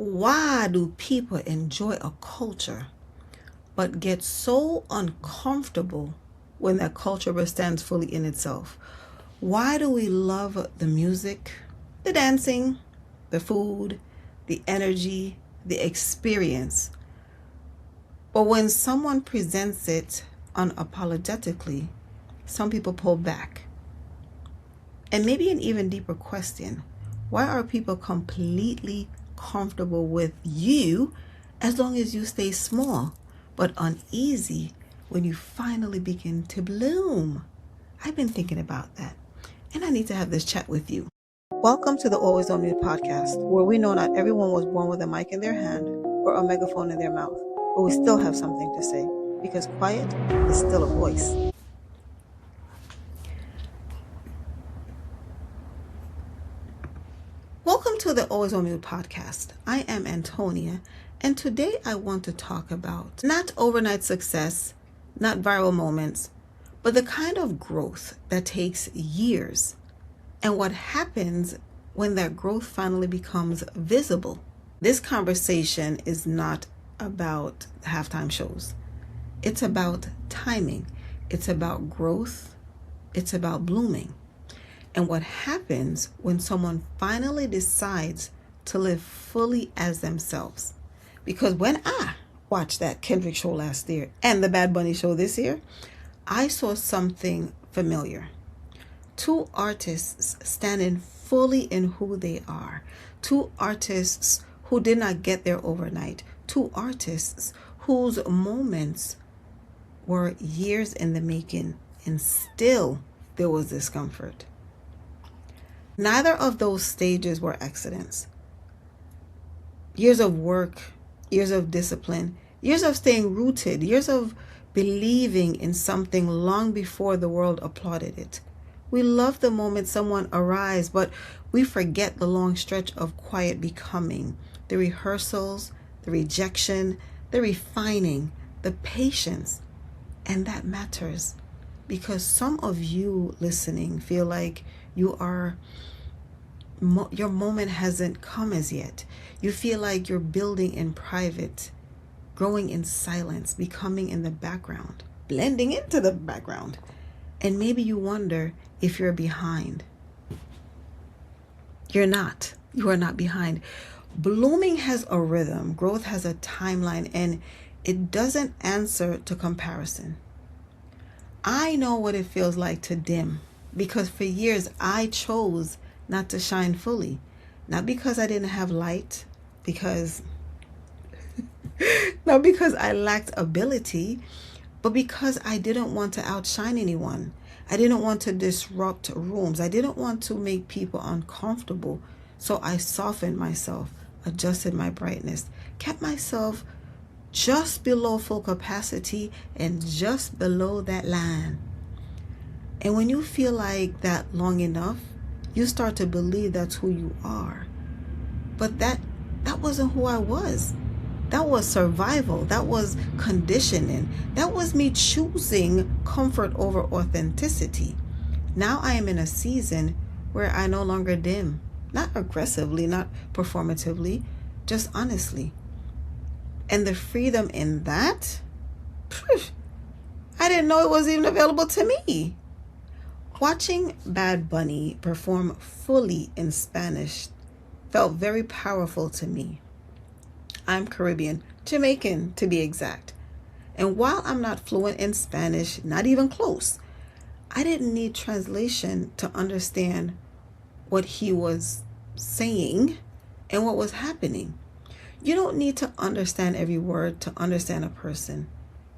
Why do people enjoy a culture but get so uncomfortable when that culture stands fully in itself? Why do we love the music, the dancing, the food, the energy, the experience? But when someone presents it unapologetically, some people pull back. And maybe an even deeper question, why are people completely comfortable with you as long as you stay small, but uneasy when you finally begin to bloom? I've been thinking about that, and I need to have this chat with you. Welcome to the Always On Mute podcast, where we know not everyone was born with a mic in their hand or a megaphone in their mouth, but we still have something to say, because quiet is still a voice. Welcome to the Always On Mute podcast. I am Antonia, and today I want to talk about not overnight success, not viral moments, but the kind of growth that takes years, and what happens when that growth finally becomes visible. This conversation is not about halftime shows. It's about timing. It's about growth. It's about blooming. And what happens when someone finally decides to live fully as themselves. Because when I watched that Kendrick show last year and the Bad Bunny show this year, I saw something familiar. Two artists standing fully in who they are. Two artists who did not get there overnight. Two artists whose moments were years in the making, and still there was discomfort. Neither of those stages were accidents. Years of work, years of discipline, years of staying rooted, years of believing in something long before the world applauded it. We love the moment someone arrives, but we forget the long stretch of quiet becoming, the rehearsals, the rejection, the refining, the patience. And that matters, because some of you listening feel like your moment hasn't come as yet. You feel like you're building in private, growing in silence, becoming in the background, blending into the background. And maybe you wonder if you're behind. You're not. You are not behind. Blooming has a rhythm. Growth has a timeline, and it doesn't answer to comparison. I know what it feels like to dim, because for years I chose not to shine fully. Not because I didn't have light, not because I lacked ability, but because I didn't want to outshine anyone. I didn't want to disrupt rooms. I didn't want to make people uncomfortable. So I softened myself, adjusted my brightness, kept myself just below full capacity and just below that line. And when you feel like that long enough, you start to believe that's who you are. But that wasn't who I was. That was survival. That was conditioning. That was me choosing comfort over authenticity. Now I am in a season where I no longer dim. Not aggressively, not performatively, just honestly. And the freedom in that, I didn't know it was even available to me. Watching Bad Bunny perform fully in Spanish felt very powerful to me. I'm Caribbean, Jamaican to be exact. And while I'm not fluent in Spanish, not even close, I didn't need translation to understand what he was saying and what was happening. You don't need to understand every word to understand a person.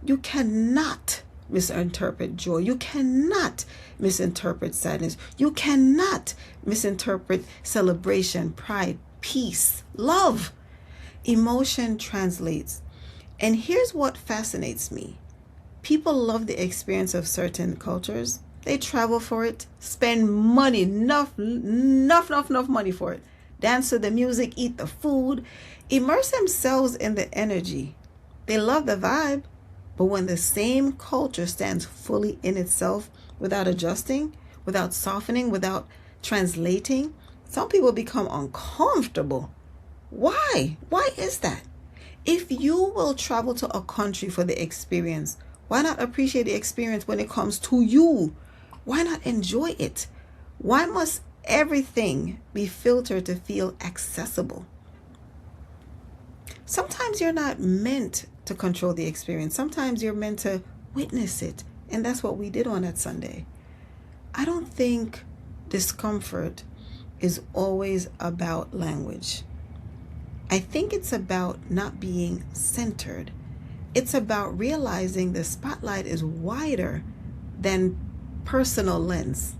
You cannot misinterpret joy. You cannot misinterpret sadness. You cannot misinterpret celebration, pride, peace, love. Emotion translates. And here's what fascinates me. People love the experience of certain cultures. They travel for it, spend money, enough money for it. Dance to the music, eat the food, immerse themselves in the energy. They love the vibe. But when the same culture stands fully in itself without adjusting, without softening, without translating, some people become uncomfortable. Why? Why is that? If you will travel to a country for the experience, why not appreciate the experience when it comes to you? Why not enjoy it? Why must everything be filtered to feel accessible? Sometimes you're not meant to control the experience. Sometimes you're meant to witness it. And that's what we did on that Sunday. I don't think discomfort is always about language. I think it's about not being centered. It's about realizing the spotlight is wider than personal lens.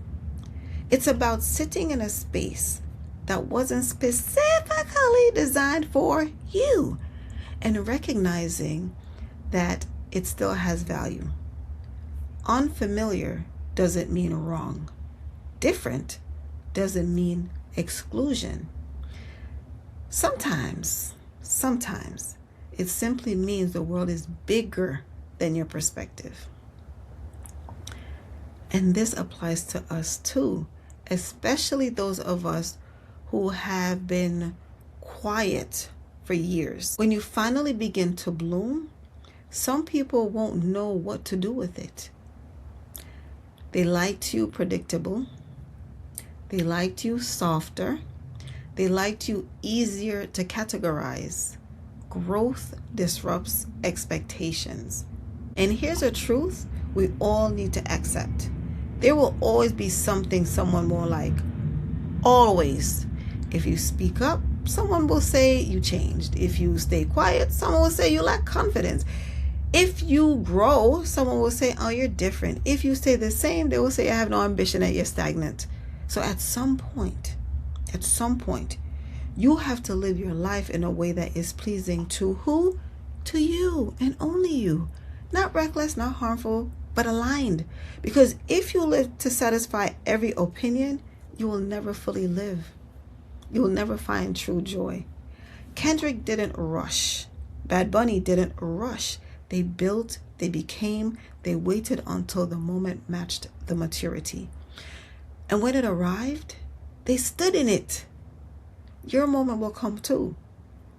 It's about sitting in a space that wasn't specifically designed for you and recognizing that it still has value. Unfamiliar doesn't mean wrong. Different doesn't mean exclusion. Sometimes it simply means the world is bigger than your perspective. And this applies to us too, especially those of us who have been quiet for years. When you finally begin to bloom, some people won't know what to do with it. They liked you predictable. They liked you softer. They liked you easier to categorize. Growth disrupts expectations. And here's a truth we all need to accept. There will always be something someone will like. Always. If you speak up, someone will say you changed. If you stay quiet, someone will say you lack confidence. If you grow, someone will say, oh, you're different. If you stay the same, they will say, I have no ambition and you're stagnant. So at some point, you have to live your life in a way that is pleasing to who? To you and only you. Not reckless, not harmful, but aligned. Because if you live to satisfy every opinion, you will never fully live. You will never find true joy. Kendrick didn't rush. Bad Bunny didn't rush. They built, they became, they waited until the moment matched the maturity. And when it arrived, they stood in it. Your moment will come too.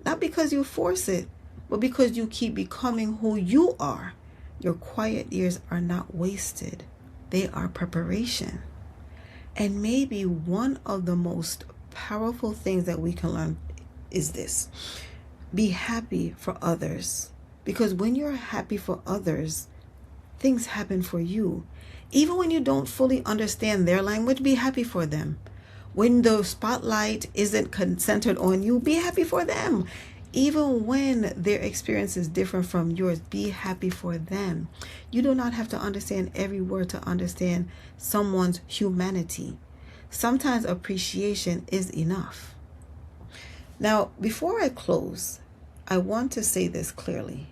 Not because you force it, but because you keep becoming who you are. Your quiet years are not wasted. They are preparation. And maybe one of the most powerful things that we can learn is this. Be happy for others. Because when you're happy for others, things happen for you. Even when you don't fully understand their language, be happy for them. When the spotlight isn't centered on you, be happy for them. Even when their experience is different from yours, be happy for them. You do not have to understand every word to understand someone's humanity. Sometimes appreciation is enough. Now, before I close, I want to say this clearly.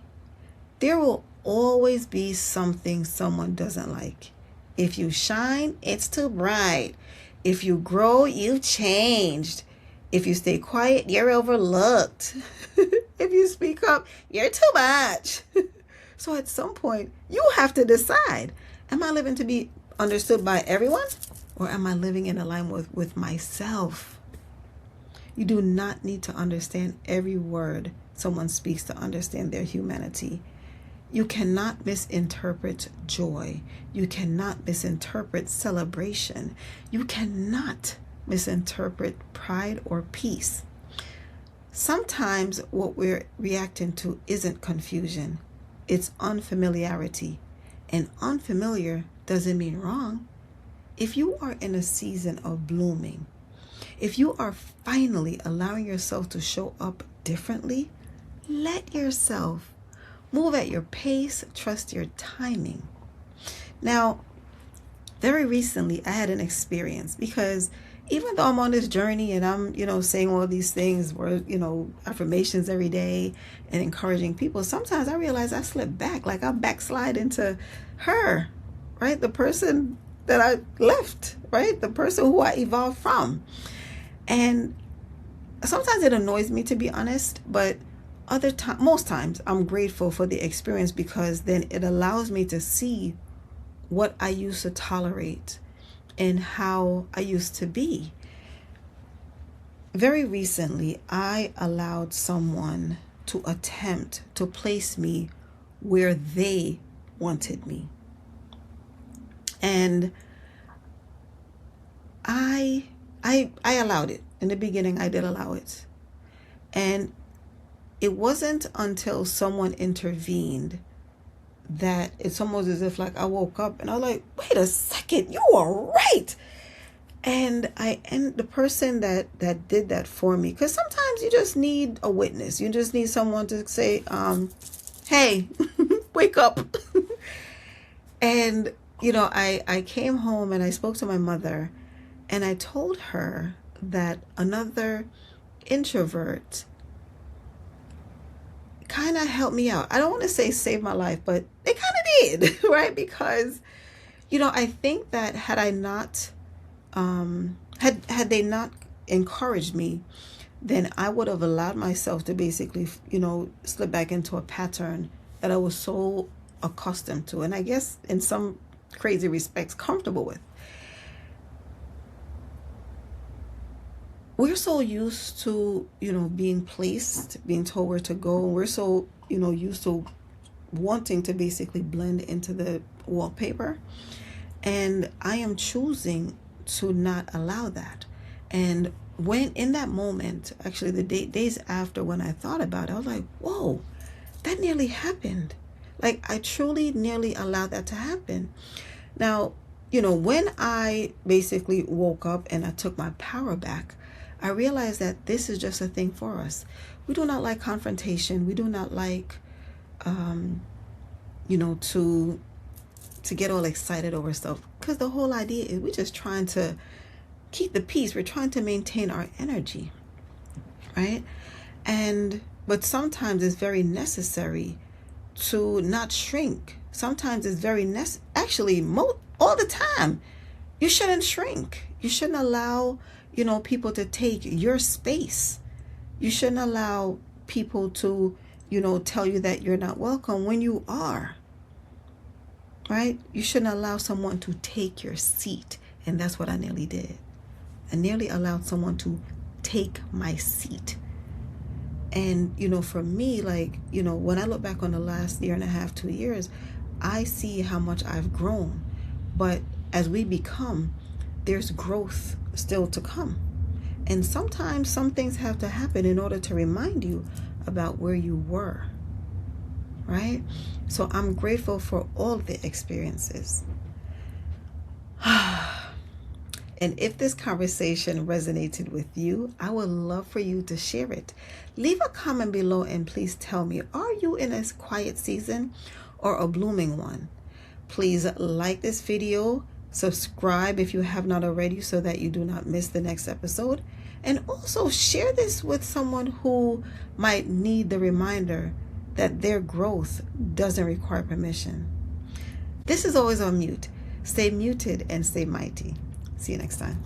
There will always be something someone doesn't like. If you shine, it's too bright. If you grow, you've changed. If you stay quiet, you're overlooked. If you speak up, you're too much. So at some point, you have to decide, am I living to be understood by everyone? Or am I living in alignment with myself? You do not need to understand every word someone speaks to understand their humanity. You cannot misinterpret joy. You cannot misinterpret celebration. You cannot misinterpret pride or peace. Sometimes what we're reacting to isn't confusion. It's unfamiliarity. And unfamiliar doesn't mean wrong. If you are in a season of blooming, if you are finally allowing yourself to show up differently, let yourself move at your pace, trust your timing. Now, very recently, I had an experience because even though I'm on this journey and I'm, saying all these things, affirmations every day and encouraging people, sometimes I realize I slip back, like I backslide into her, right? The person that I left, right? The person who I evolved from. And sometimes it annoys me, to be honest, but most times I'm grateful for the experience because then it allows me to see what I used to tolerate and how I used to be. Very recently, I allowed someone to attempt to place me where they wanted me. And I allowed it. In the beginning, I did allow it. And it wasn't until someone intervened that it's almost as if like I woke up and I was like, wait a second, you are right. And the person that did that for me, because sometimes you just need a witness. You just need someone to say, hey, wake up. And, I came home and I spoke to my mother and I told her that another introvert kind of helped me out. I don't want to say saved my life, but they kind of did, right? Because, I think that had I not, had they not encouraged me, then I would have allowed myself to basically, slip back into a pattern that I was so accustomed to. And I guess in some crazy respects, comfortable with. We're so used to, being placed, being told where to go. We're so, used to wanting to basically blend into the wallpaper. And I am choosing to not allow that. And when in that moment, actually the days after when I thought about it, I was like, whoa, that nearly happened. Like I truly nearly allowed that to happen. Now, when I basically woke up and I took my power back, I realized that this is just a thing for us. We do not like confrontation. We do not like, to get all excited over stuff. Because the whole idea is we're just trying to keep the peace. We're trying to maintain our energy, right? But sometimes it's very necessary to not shrink. Sometimes it's very all the time. You shouldn't shrink. You shouldn't allow people to take your space. You shouldn't allow people to, tell you that you're not welcome when you are, right? You shouldn't allow someone to take your seat. And that's what I nearly did. I nearly allowed someone to take my seat. And, for me, when I look back on the last year and a half, 2 years, I see how much I've grown. But as we become, there's growth still to come. And sometimes some things have to happen in order to remind you about where you were, right? So I'm grateful for all the experiences. And if this conversation resonated with you, I would love for you to share it. Leave a comment below and please tell me, are you in a quiet season or a blooming one? Please like this video, subscribe if you have not already so that you do not miss the next episode. And also share this with someone who might need the reminder that their growth doesn't require permission. This is always on mute. Stay muted and stay mighty. See you next time.